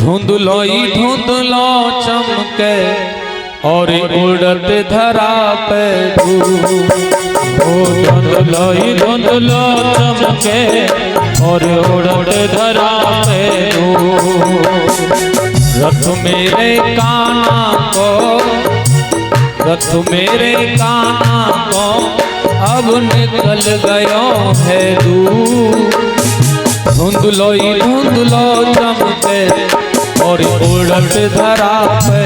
धुंधलोई धुंधलो चमके और उड़त धरा पे धुंधलोई धुंधलो चमके और उड़त धरा पे रथ मेरे काना को, रथ मेरे काना को अब निकल गयो है दूर। धुंधलोई धुंधलो चमके और उड़त धरा पे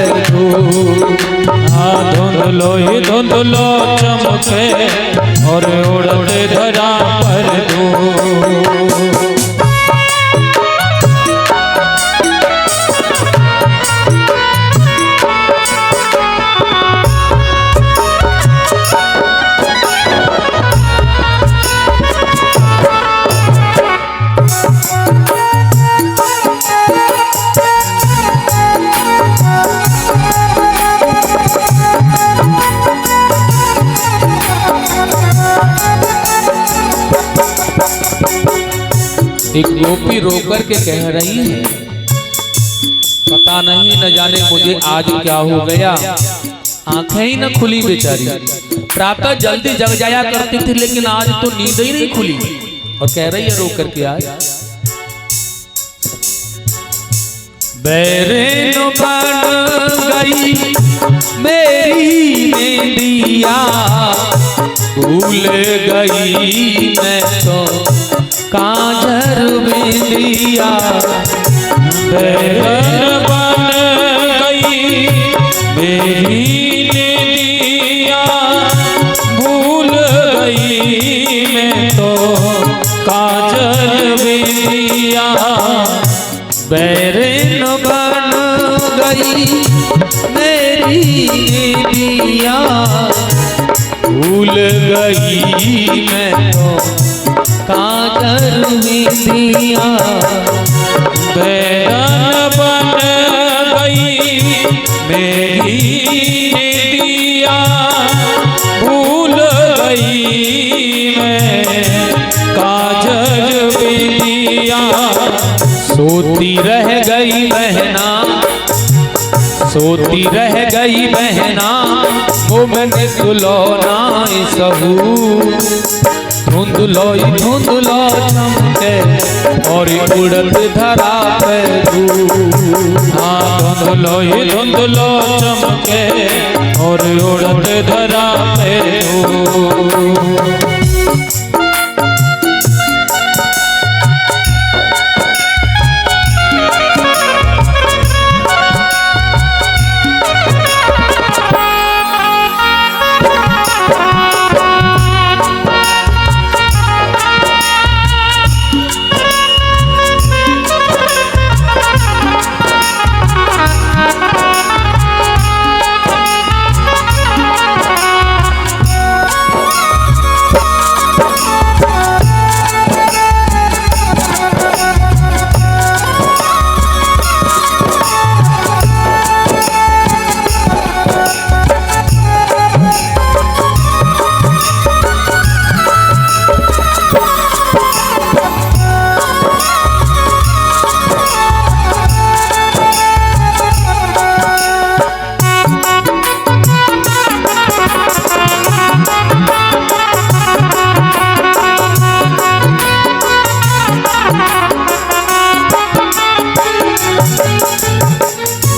धुंधलोई धुंधलो चमके और उड़त धरा पर एक गोपी रोकर के कह रही है, पता नहीं न जाने मुझे आज क्या हो गया, आंखें ही न खुली बेचारी। प्रातः जल्दी जग जाया करती थी लेकिन आज तो नींद ही नहीं खुली। और कह रही है रोकर के आज बैरन बन गई मेरी मेंदिया, भूल गई मैं तो काजर बिंदिया। बैरन बन गई मेरी मेंदिया, भूल गई मैं तो काजल बिंदिया। बैरन बन गई मेरी मेंदिया, भूल गई मैं तो काजल बिंदिया। बैरन बन गई मेरी मेंदिया, भूल गई मैं काजल बिंदिया। सोती रह गई बहना, सोती रह गई बहना, मैंने सुलौना सहू। धुंधलोई धुंधलो चमके और उड़त धरा पे धुंधलोई धुंधलो चमके और उड़त धरा पे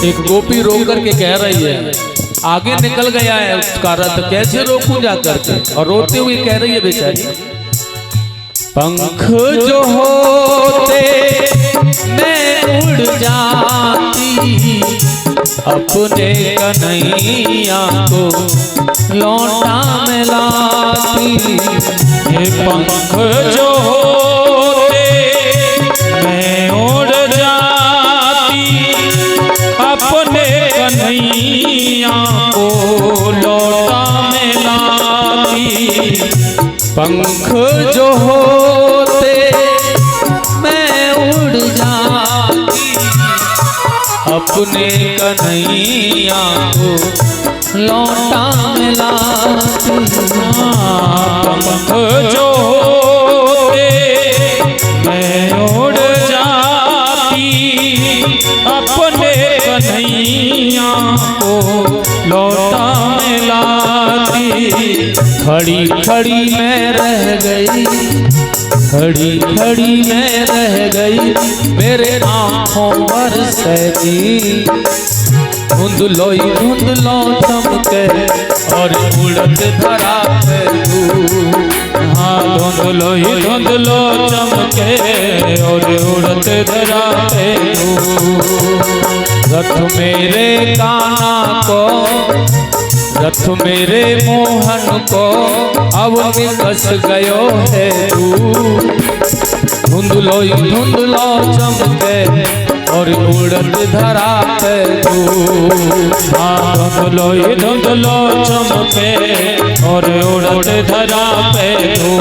एक गोपी रो करके कह रही है, आगे निकल गया है उसका रथ, कैसे रोकूं जा करके। और रोते हुए कह रही है बेचारी, पंख जो होते मैं उड़ जाती, अपने कन्हैया को लौटा में लाती। पंख जो होते मैं उड़ जाती, अपने कन्हैया को लौटा में लाती। पंख जो होते मैं उड़ जाती, अपने कन्हैया को लौटा में लाती। पंख जो होते मैं उड़ जाती, अपने कन्हैया को लौटा मिलाती। खड़ी खड़ी मैं रह गई, खड़ी खड़ी मैं रह गई, मेरे आँखों बरसती। धुंधलो चमके और उड़त धरा पे तू। हाँ धुंधलो चमके और उड़त धरा पे तू। रथ मेरे कान्हा को, रथ मेरे मोहन को अब निकस गयो है तू। धुंधलो चमके और उड़त धरा पे तू। हाँ धुंधलो चमके और उड़त धरा पे तू।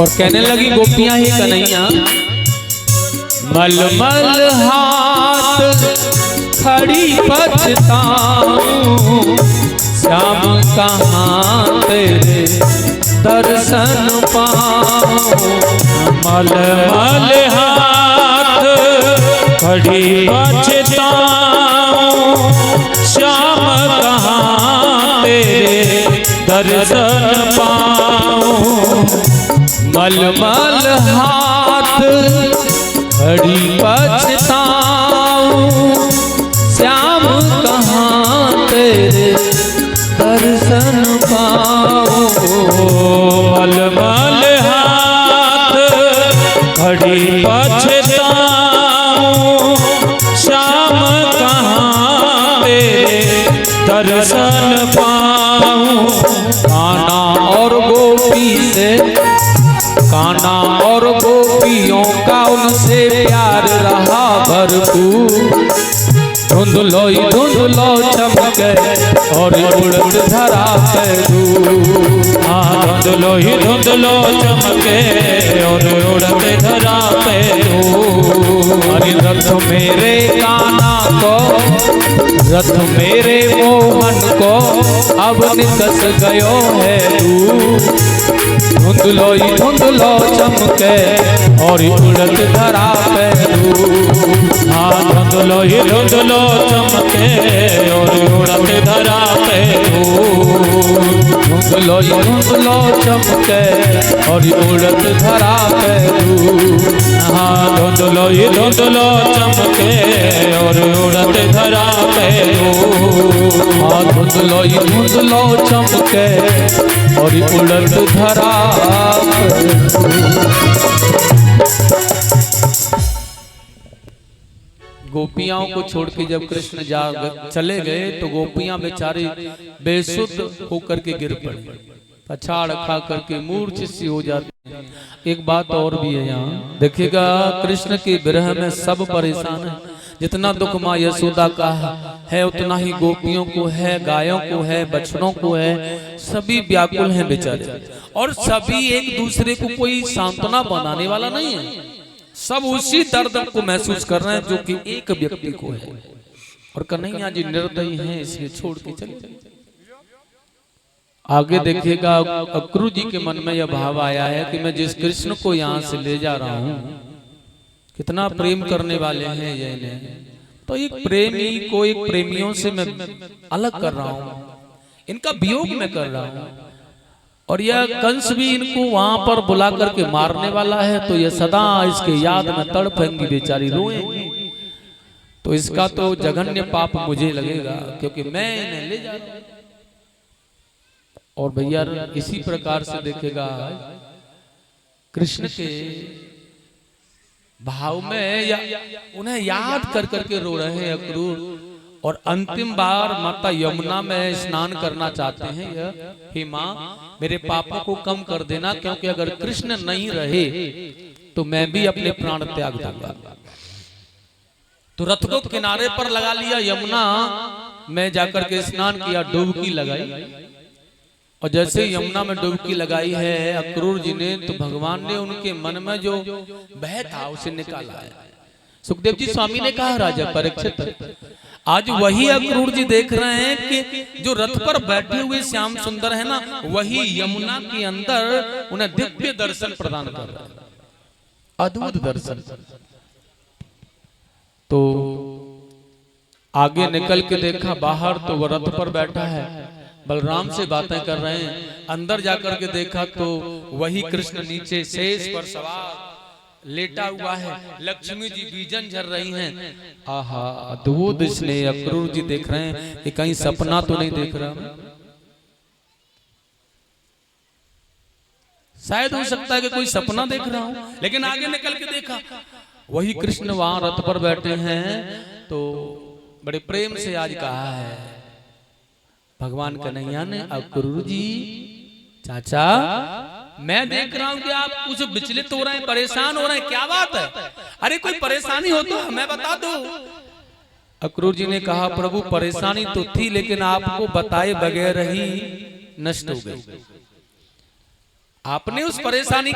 और कहने लगी गोपियां ही कन्हैया, मलमल हाथ खड़ी पछताऊं, श्याम कहाँ तेरे दर्शन पाऊं। मलमल हाथ खड़ी पछताऊं, श्याम कहाँ तेरे दर्शन पाऊं। मलमल हाथ खड़ी पछताऊं, श्याम कहाँ तेरे दर्शन पाऊं। मलमल हाथ खड़ी पछताऊं, श्याम कहाँ तेरे दर्शन पाऊं। कान्हा और गोपी से, कान्हा और गोपियों का उनसे प्यार रहा भरपूर। धुंधलो चमके और उड़त धरा पे तू। हाँ धुंधलो चमके और उड़त धरा पे तू। अरे रथ मेरे कान्हा को, रथ मेरे मोहन को अब निकस गयो है तू। धुंधलो चमके और उड़त धरा पे तू। हाँ धुंधलो चमके और उड़त धरा पे तू। धुंधलो चमके और उड़त धरा पे तू। हाँ धुंधलो चमके और उड़त धरा पे तू। हाँ धुंधलो चमके और उड़त धरा पे तू। गोपियाओं को छोड़ के जब कृष्ण चले गए तो गोपियां बेचारी बेसुध होकर के गिर पड़ी, पछाड़ खा करके मूर्छित सी हो जाती है। एक बात और भी है यहाँ देखिएगा, कृष्ण के विरह में सब परेशान है। जितना दुख माँ यशोदा का है उतना ही गोपियों को है, गायों को है, बछड़ों को है, सभी व्याकुल हैं बेचारे। और सभी एक दूसरे को कोई सांत्वना बनाने वाला नहीं है, सब उसी दर्द को महसूस कर रहे हैं जो कि एक व्यक्ति को है। और कन्हैया जी निर्दयी हैं, इसलिए छोड़ के चले। आगे देखिएगा, अक्रू जी के मन में यह भाव आया है कि मैं जिस कृष्ण को यहाँ से ले जा रहा हूँ, कितना प्रेम करने वाले हैं ये ने, तो एक प्रेमी को एक प्रेमियों से मैं अलग कर रहा हूँ, इनका वियोग मैं कर रहा हूँ। और यह कंस भी इनको वहां पर बुला करके मारने वाला है, तो यह सदा इसके याद में तड़पेंगी, बेचारी रोएंगी। तो इसका तो जघन्य पाप मुझे लगेगा, क्योंकि मैं इन्हें ले जा रहा हूं। और भैया इसी प्रकार से देखेगा कृष्ण के भाव में उन्हें याद कर करके रो रहे हैं अक्रूर, और अंतिम बार माता यमुना में स्नान करना चाहते हैं। हे माँ, मेरे पापों को कम कर देना, क्योंकि अगर कृष्ण नहीं रहे तो मैं भी अपने प्राण त्याग दूंगा। तो रथ को किनारे पर लगा लिया, यमुना में जाकर के स्नान किया, डुबकी लगाई, और जैसे यमुना में डुबकी लगाई है अक्रूर जी ने, तो भगवान ने उनके मन में जो भय था उसे निकाला है। सुखदेव जी स्वामी ने कहा, राजा परीक्षित, आज वही अक्रूर जी देख रहे हैं कि जो रथ पर बैठे हुए श्याम सुंदर है ना, वही यमुना के अंदर उन्हें दिव्य दर्शन प्रदान कर रहा है, अद्भुत दर्शन। तो आगे निकल के देखा बाहर, तो वह रथ पर बैठा है, बलराम से बातें कर रहे हैं। अंदर जाकर के देखा तो वही कृष्ण नीचे शेष पर सवार लेटा हुआ है, लक्ष्मी जी बीजन झर रही हैं। आहा, अद्भुत स्नेह। अक्रूर जी देख रहे हैं कि कहीं सपना तो नहीं देख रहा, शायद हो सकता है कि कोई सपना देख रहा हूं, लेकिन आगे निकल के देखा वही कृष्ण वहां रथ पर बैठे हैं। तो बड़े प्रेम से आज कहा है भगवान कन्हैया ने, अक्रूर जी चाचा, मैं देख रहा हूं कि आप कुछ विचलित हो रहे हैं, परेशान हो रहे हैं, क्या बात है? अरे कोई परेशानी हो तो हमें बता दो। अक्रूर जी ने कहा, प्रभु परेशानी तो थी, लेकिन आपको बताए बगैर ही नष्ट हो गई। आपने उस परेशानी